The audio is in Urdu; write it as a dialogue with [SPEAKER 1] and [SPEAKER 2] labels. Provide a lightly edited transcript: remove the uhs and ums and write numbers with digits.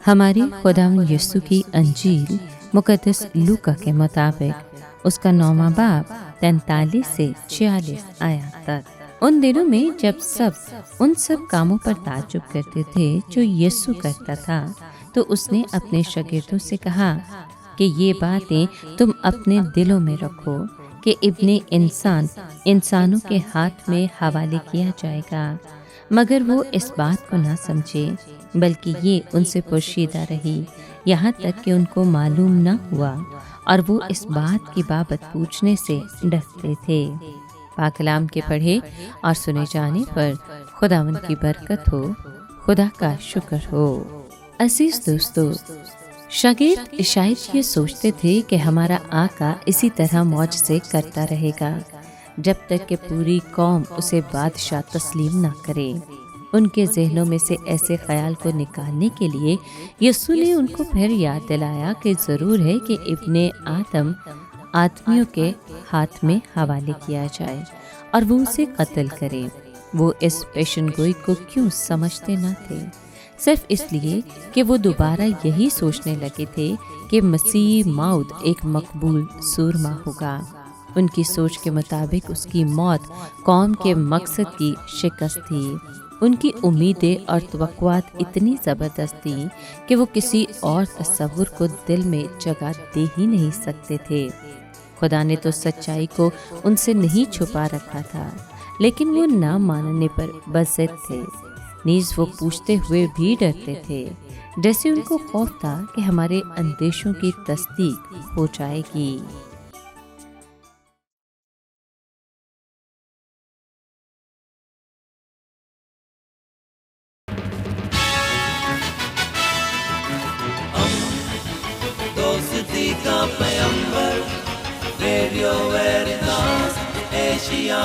[SPEAKER 1] ہماری خداوند یسوع کی انجیل مقدس لوکا کے مطابق اس کا 9واں باب 43 سے 46 آیات تک۔ ان دنوں میں جب سب ان سب کاموں پر تعجب کرتے تھے جو یسوع کرتا تھا، تو اس نے اپنے شاگردوں سے کہا کہ یہ باتیں تم اپنے دلوں میں رکھو کہ ابن انسان انسانوں کے ہاتھ میں حوالے کیا جائے گا، مگر وہ اس بات کو نہ سمجھے، بلکہ یہ ان سے پوشیدہ رہی یہاں تک کہ ان کو معلوم نہ ہوا، اور وہ اس بات کی بابت پوچھنے سے ڈرتے تھے۔ پاک کلام کے پڑھے اور سنے جانے پر خداوند کی برکت ہو، خدا کا شکر ہو۔ عزیز دوستو، شاگرد شاید یہ سوچتے تھے کہ ہمارا آقا اسی طرح معجزے کرتا رہے گا جب تک کہ پوری قوم اسے بادشاہ تسلیم نہ کرے۔ ان کے ذہنوں میں سے ایسے خیال کو نکالنے کے لیے یسوع نے ان کو پھر یاد دلایا کہ ضرور ہے کہ ابن آدم آدمیوں کے ہاتھ میں حوالے کیا جائے اور وہ اسے قتل کرے۔ وہ اس پیشن گوئی کو کیوں سمجھتے نہ تھے؟ صرف اس لیے کہ وہ دوبارہ یہی سوچنے لگے تھے کہ مسیح موعود ایک مقبول سورما ہوگا۔ ان کی سوچ کے مطابق اس کی موت قوم کے مقصد کی شکست تھی۔ ان کی امیدیں اور توقعات اتنی زبردست تھیں کہ وہ کسی اور تصور کو دل میں جگہ دے ہی نہیں سکتے تھے۔ خدا نے تو سچائی کو ان سے نہیں چھپا رکھا تھا، لیکن وہ نہ ماننے پر بضد تھے۔ نیز وہ پوچھتے ہوئے بھی ڈرتے تھے، جیسے ان کو خوف تھا کہ ہمارے اندیشوں کی تصدیق ہو جائے گی۔
[SPEAKER 2] دوستی کا پیمبر، ریڈیو ویریتاس ایشیا۔